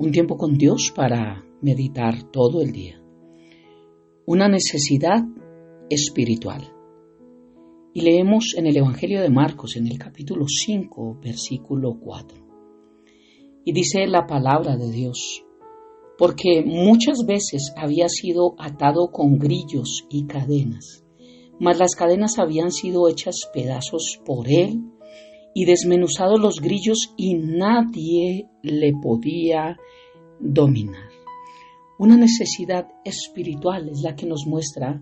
Un tiempo con Dios para meditar todo el día. Una necesidad espiritual. Y leemos en el Evangelio de Marcos, en el capítulo 5, versículo 4. Y dice la palabra de Dios: porque muchas veces había sido atado con grillos y cadenas, mas las cadenas habían sido hechas pedazos por él y desmenuzados los grillos y nadie le podía dominar. Una necesidad espiritual es la que nos muestra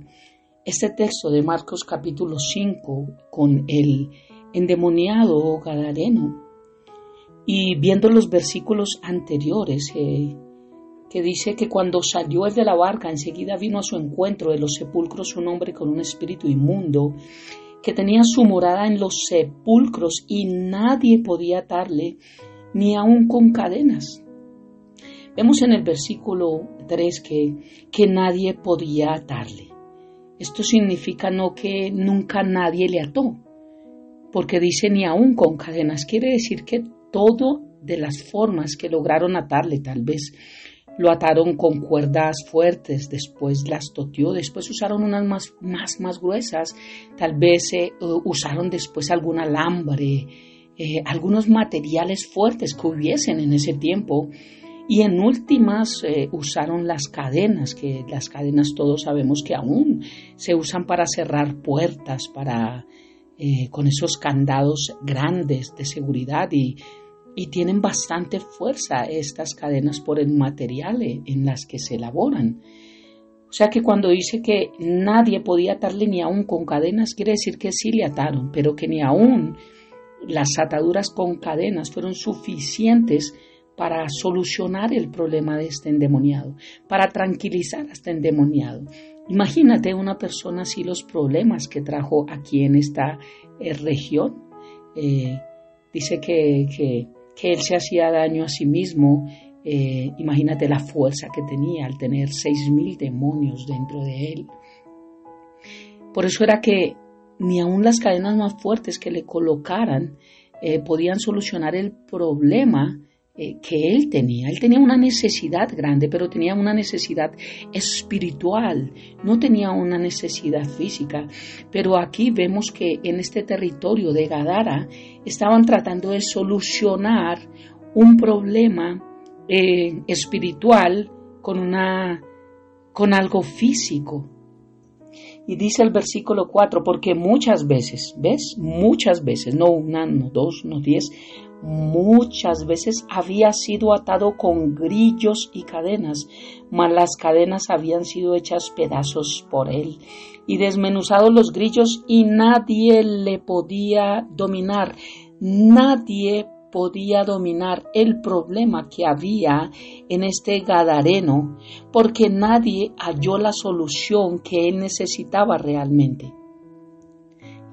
este texto de Marcos capítulo 5 con el endemoniado gadareno. Y viendo los versículos anteriores, que dice que cuando salió él de la barca, enseguida vino a su encuentro de los sepulcros un hombre con un espíritu inmundo, que tenía su morada en los sepulcros y nadie podía atarle, ni aun con cadenas. Vemos en el versículo 3 que nadie podía atarle. Esto significa no que nunca nadie le ató, porque dice ni aun con cadenas. Quiere decir que todo de las formas que lograron atarle, tal vez lo ataron con cuerdas fuertes, después las toteó, después usaron unas más gruesas, tal vez usaron después algún alambre, algunos materiales fuertes que hubiesen en ese tiempo, y en últimas usaron las cadenas, que las cadenas todos sabemos que aún se usan para cerrar puertas, con esos candados grandes de seguridad y tienen bastante fuerza estas cadenas por el material en las que se elaboran. O sea que cuando dice que nadie podía atarle ni aún con cadenas, quiere decir que sí le ataron, pero que ni aún las ataduras con cadenas fueron suficientes para solucionar el problema de este endemoniado, para tranquilizar a este endemoniado. Imagínate una persona así, los problemas que trajo aquí en esta región. Dice que él se hacía daño a sí mismo. Imagínate la fuerza que tenía al tener 6,000 demonios dentro de él. Por eso era que ni aun las cadenas más fuertes que le colocaran podían solucionar el problema que él tenía. Él tenía una necesidad grande, pero tenía una necesidad espiritual, no tenía una necesidad física. Pero aquí vemos que en este territorio de Gadara estaban tratando de solucionar un problema espiritual con algo físico. Y dice el versículo 4, porque muchas veces, ¿ves? Muchas veces, no una, no dos, no 10, muchas veces había sido atado con grillos y cadenas, mas las cadenas habían sido hechas pedazos por él, y desmenuzados los grillos, y nadie le podía dominar. Nadie podía dominar el problema que había en este gadareno, porque nadie halló la solución que él necesitaba realmente.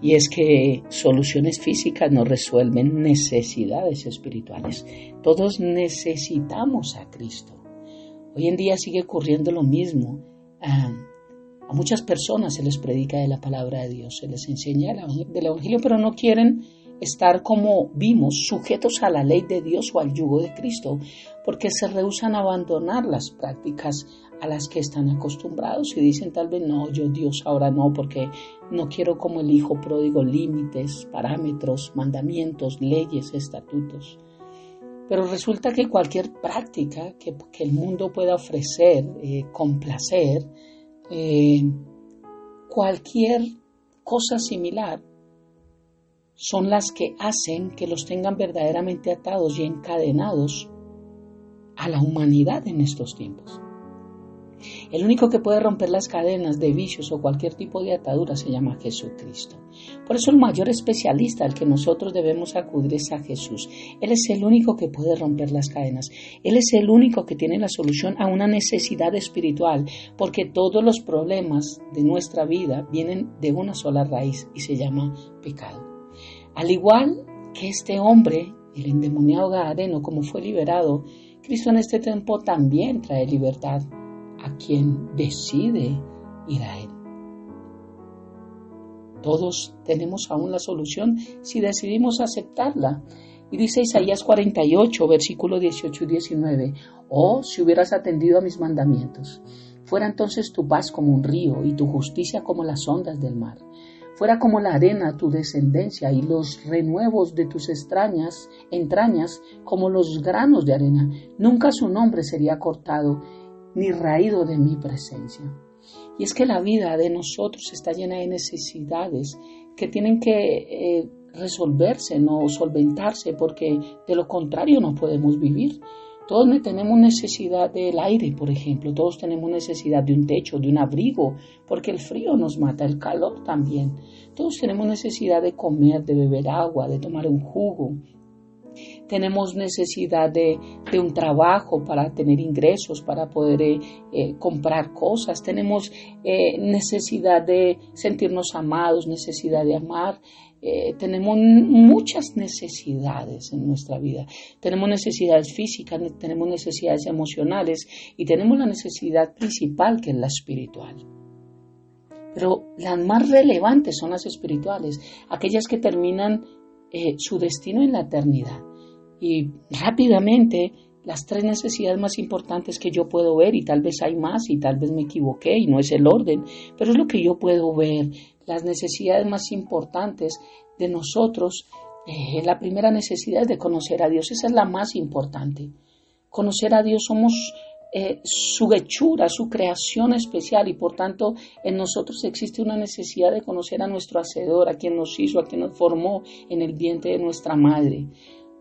Y es que soluciones físicas no resuelven necesidades espirituales. Todos necesitamos a Cristo. Hoy en día sigue ocurriendo lo mismo. A muchas personas se les predica de la palabra de Dios, se les enseña del Evangelio, pero no quieren estar, como vimos, sujetos a la ley de Dios o al yugo de Cristo, porque se rehúsan a abandonar las prácticas a las que están acostumbrados y dicen tal vez no, yo Dios ahora no, porque no quiero como el hijo pródigo límites, parámetros, mandamientos, leyes, estatutos. Pero resulta que cualquier práctica que el mundo pueda ofrecer, complacer, cualquier cosa similar, son las que hacen que los tengan verdaderamente atados y encadenados a la humanidad en estos tiempos. El único que puede romper las cadenas de vicios o cualquier tipo de atadura se llama Jesucristo. Por eso el mayor especialista al que nosotros debemos acudir es a Jesús. Él es el único que puede romper las cadenas. Él es el único que tiene la solución a una necesidad espiritual, porque todos los problemas de nuestra vida vienen de una sola raíz y se llama pecado. Al igual que este hombre, el endemoniado gadareno, como fue liberado, Cristo en este tiempo también trae libertad a quien decide ir a Él. Todos tenemos aún la solución si decidimos aceptarla. Y dice Isaías 48, versículos 18 y 19, oh, si hubieras atendido a mis mandamientos, fuera entonces tu paz como un río y tu justicia como las ondas del mar. Fuera como la arena tu descendencia y los renuevos de tus entrañas como los granos de arena. Nunca su nombre sería cortado ni raído de mi presencia. Y es que la vida de nosotros está llena de necesidades que tienen que resolverse, no solventarse, porque de lo contrario no podemos vivir. Todos tenemos necesidad del aire, por ejemplo. Todos tenemos necesidad de un techo, de un abrigo, porque el frío nos mata, el calor también. Todos tenemos necesidad de comer, de beber agua, de tomar un jugo. Tenemos necesidad de un trabajo para tener ingresos, para poder comprar cosas. Tenemos necesidad de sentirnos amados, necesidad de amar. Tenemos muchas necesidades en nuestra vida. Tenemos necesidades físicas, tenemos necesidades emocionales y tenemos la necesidad principal, que es la espiritual. Pero las más relevantes son las espirituales, aquellas que terminan su destino en la eternidad. Y rápidamente, las tres necesidades más importantes que yo puedo ver, y tal vez hay más y tal vez me equivoqué y no es el orden, pero es lo que yo puedo ver. Las necesidades más importantes de nosotros, la primera necesidad es de conocer a Dios. Esa es la más importante. Conocer a Dios, somos su hechura, su creación especial, y por tanto en nosotros existe una necesidad de conocer a nuestro Hacedor, a quien nos hizo, a quien nos formó en el vientre de nuestra madre.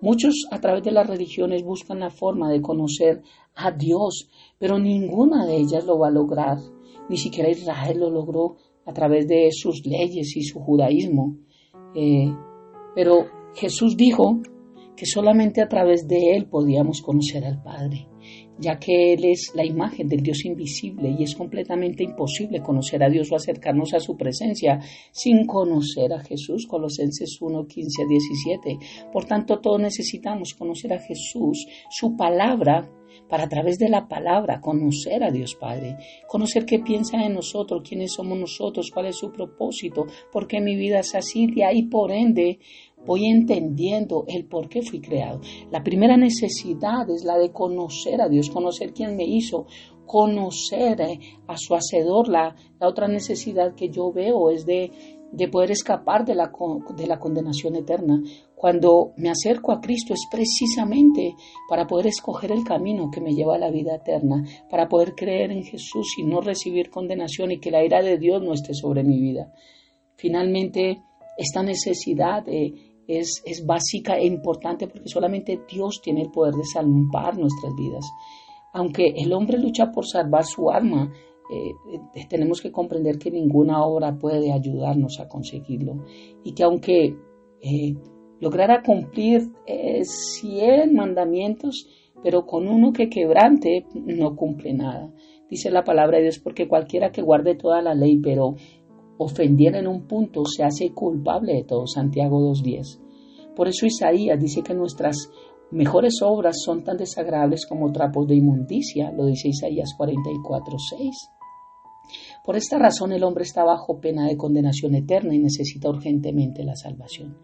Muchos a través de las religiones buscan la forma de conocer a Dios, pero ninguna de ellas lo va a lograr. Ni siquiera Israel lo logró a través de sus leyes y su judaísmo. Pero Jesús dijo que solamente a través de Él podíamos conocer al Padre, ya que Él es la imagen del Dios invisible y es completamente imposible conocer a Dios o acercarnos a su presencia sin conocer a Jesús. Colosenses 1, 15 a 17. Por tanto, todos necesitamos conocer a Jesús, su palabra, para a través de la palabra conocer a Dios Padre, conocer qué piensa de nosotros, quiénes somos nosotros, cuál es su propósito, por qué mi vida es así. De ahí, por ende, voy entendiendo el por qué fui creado. La primera necesidad es la de conocer a Dios, conocer quién me hizo, conocer a su Hacedor. La otra necesidad que yo veo es de poder escapar de la condenación eterna. Cuando me acerco a Cristo es precisamente para poder escoger el camino que me lleva a la vida eterna, para poder creer en Jesús y no recibir condenación y que la ira de Dios no esté sobre mi vida. Finalmente, esta necesidad es básica e importante porque solamente Dios tiene el poder de salvar nuestras vidas. Aunque el hombre lucha por salvar su alma, tenemos que comprender que ninguna obra puede ayudarnos a conseguirlo, y que aunque lograra cumplir 100 mandamientos, pero con uno que quebrante, no cumple nada. Dice la palabra de Dios, porque cualquiera que guarde toda la ley, pero ofendiera en un punto, se hace culpable de todo. Santiago 2:10. Por eso Isaías dice que nuestras mejores obras son tan desagradables como trapos de inmundicia, lo dice Isaías 44:6. Por esta razón el hombre está bajo pena de condenación eterna y necesita urgentemente la salvación.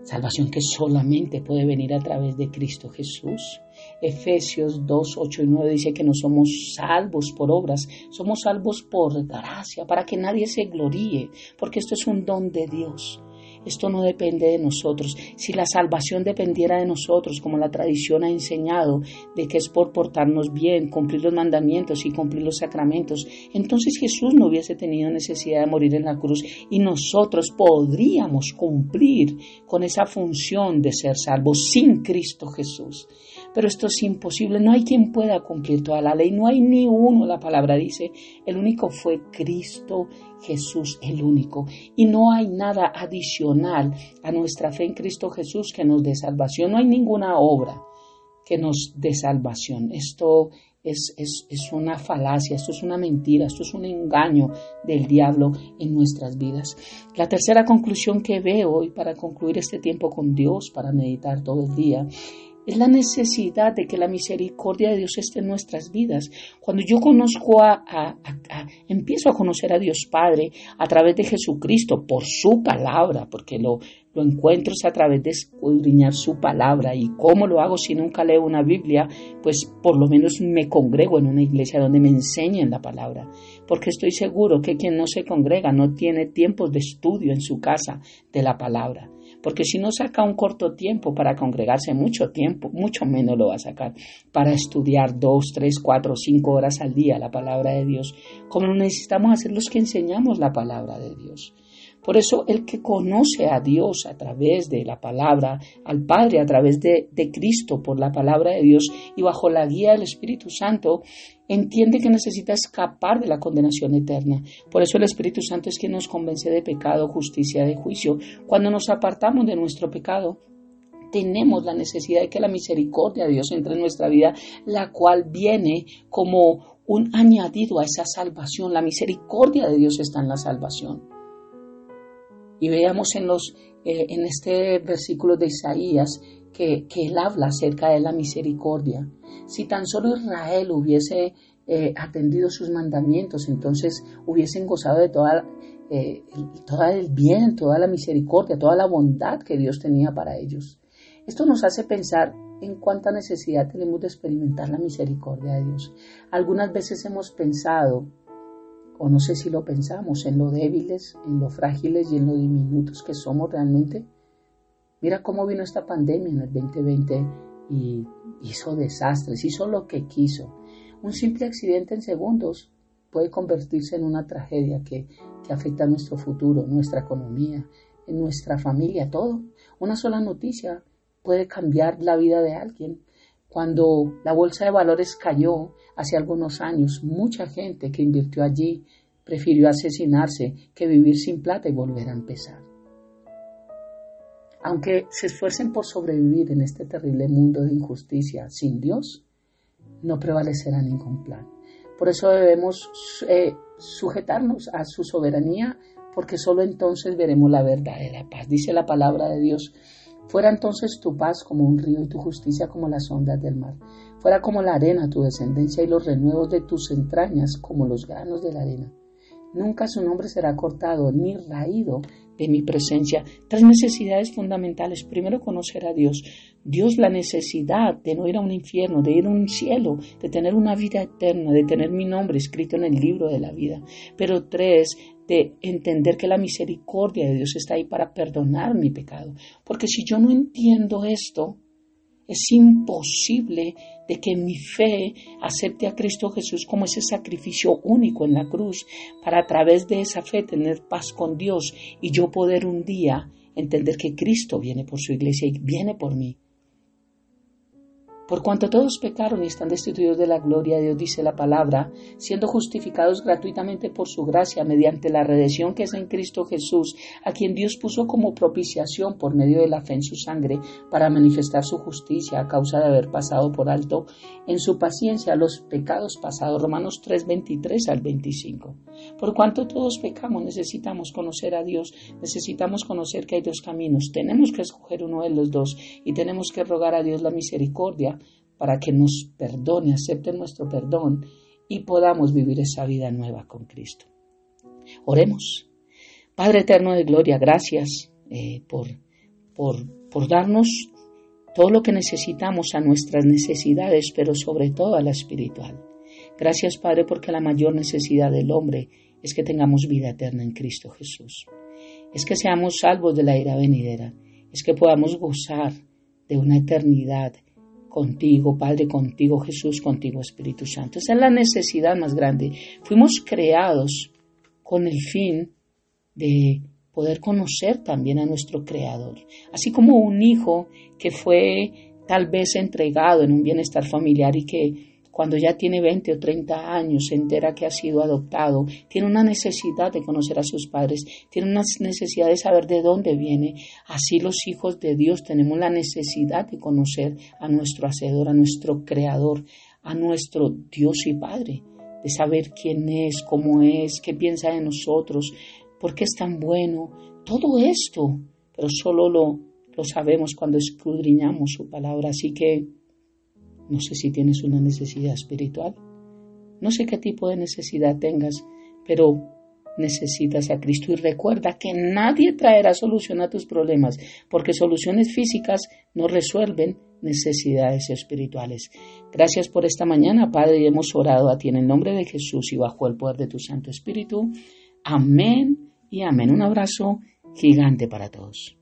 Salvación que solamente puede venir a través de Cristo Jesús. Efesios 2, 8 y 9 dice que no somos salvos por obras, somos salvos por gracia, para que nadie se gloríe, porque esto es un don de Dios. Esto no depende de nosotros. Si la salvación dependiera de nosotros, como la tradición ha enseñado, de que es por portarnos bien, cumplir los mandamientos y cumplir los sacramentos, entonces Jesús no hubiese tenido necesidad de morir en la cruz y nosotros podríamos cumplir con esa función de ser salvos sin Cristo Jesús. Pero esto es imposible, no hay quien pueda cumplir toda la ley, no hay ni uno, la palabra dice, el único fue Cristo Jesús, el único, y no hay nada adicional a nuestra fe en Cristo Jesús que nos dé salvación, no hay ninguna obra que nos dé salvación. Esto es una falacia, esto es una mentira, esto es un engaño del diablo en nuestras vidas. La tercera conclusión que veo, y para concluir este tiempo con Dios, para meditar todo el día, Es la necesidad de que la misericordia de Dios esté en nuestras vidas. Cuando yo empiezo a conocer a Dios Padre a través de Jesucristo, por su palabra, porque lo encuentro a través de escudriñar su palabra. ¿Y cómo lo hago si nunca leo una Biblia? Pues por lo menos me congrego en una iglesia donde me enseñen la palabra. Porque estoy seguro que quien no se congrega no tiene tiempos de estudio en su casa de la palabra. Porque si no saca un corto tiempo para congregarse, mucho tiempo, mucho menos lo va a sacar para estudiar 2, 3, 4, 5 horas al día la palabra de Dios, como necesitamos hacer los que enseñamos la palabra de Dios. Por eso el que conoce a Dios a través de la palabra, al Padre a través de Cristo por la palabra de Dios y bajo la guía del Espíritu Santo, entiende que necesita escapar de la condenación eterna. Por eso el Espíritu Santo es quien nos convence de pecado, justicia, de juicio. Cuando nos apartamos de nuestro pecado, tenemos la necesidad de que la misericordia de Dios entre en nuestra vida, la cual viene como un añadido a esa salvación. La misericordia de Dios está en la salvación. Y veamos en este versículo de Isaías que él habla acerca de la misericordia. Si tan solo Israel hubiese atendido sus mandamientos, entonces hubiesen gozado de todo el bien, toda la misericordia, toda la bondad que Dios tenía para ellos. Esto nos hace pensar en cuánta necesidad tenemos de experimentar la misericordia de Dios. Algunas veces hemos pensado, o no sé si lo pensamos, en lo débiles, en lo frágiles y en lo diminutos que somos realmente. Mira cómo vino esta pandemia en el 2020 y hizo desastres, hizo lo que quiso. Un simple accidente en segundos puede convertirse en una tragedia que afecta a nuestro futuro, nuestra economía, en nuestra familia, todo. Una sola noticia puede cambiar la vida de alguien. Cuando la bolsa de valores cayó hace algunos años, mucha gente que invirtió allí prefirió asesinarse que vivir sin plata y volver a empezar. Aunque se esfuercen por sobrevivir en este terrible mundo de injusticia sin Dios, no prevalecerá ningún plan. Por eso debemos sujetarnos a su soberanía, porque solo entonces veremos la verdadera paz. Dice la palabra de Dios: fuera entonces tu paz como un río y tu justicia como las ondas del mar. Fuera como la arena tu descendencia y los renuevos de tus entrañas como los granos de la arena. Nunca su nombre será cortado ni raído de mi presencia. 3 necesidades fundamentales. Primero, conocer a Dios. Dios, la necesidad de no ir a un infierno, de ir a un cielo, de tener una vida eterna, de tener mi nombre escrito en el libro de la vida. Pero 3, de entender que la misericordia de Dios está ahí para perdonar mi pecado. Porque si yo no entiendo esto, es imposible de que mi fe acepte a Cristo Jesús como ese sacrificio único en la cruz, para a través de esa fe tener paz con Dios y yo poder un día entender que Cristo viene por su iglesia y viene por mí. Por cuanto todos pecaron y están destituidos de la gloria de Dios, dice la palabra, siendo justificados gratuitamente por su gracia mediante la redención que es en Cristo Jesús, a quien Dios puso como propiciación por medio de la fe en su sangre, para manifestar su justicia a causa de haber pasado por alto en su paciencia los pecados pasados. Romanos 3, 23 al 25. Por cuanto todos pecamos, necesitamos conocer a Dios, necesitamos conocer que hay 2 caminos, tenemos que escoger uno de los 2 y tenemos que rogar a Dios la misericordia para que nos perdone, acepte nuestro perdón y podamos vivir esa vida nueva con Cristo. Oremos. Padre eterno de gloria, gracias por darnos todo lo que necesitamos a nuestras necesidades, pero sobre todo a la espiritual. Gracias, Padre, porque la mayor necesidad del hombre es que tengamos vida eterna en Cristo Jesús. Es que seamos salvos de la ira venidera. Es que podamos gozar de una eternidad contigo, Padre, contigo, Jesús, contigo, Espíritu Santo. Esa es la necesidad más grande. Fuimos creados con el fin de poder conocer también a nuestro Creador. Así como un hijo que fue tal vez entregado en un bienestar familiar y que cuando ya tiene 20 o 30 años se entera que ha sido adoptado, tiene una necesidad de conocer a sus padres, tiene una necesidad de saber de dónde viene. Así los hijos de Dios tenemos la necesidad de conocer a nuestro Hacedor, a nuestro Creador, a nuestro Dios y Padre, de saber quién es, cómo es, qué piensa de nosotros, por qué es tan bueno. Todo esto, pero solo lo Lo sabemos cuando escudriñamos su palabra. Así que no sé si tienes una necesidad espiritual. No sé qué tipo de necesidad tengas, pero necesitas a Cristo. Y recuerda que nadie traerá solución a tus problemas, porque soluciones físicas no resuelven necesidades espirituales. Gracias por esta mañana, Padre, y hemos orado a ti en el nombre de Jesús y bajo el poder de tu Santo Espíritu. Amén y amén. Un abrazo gigante para todos.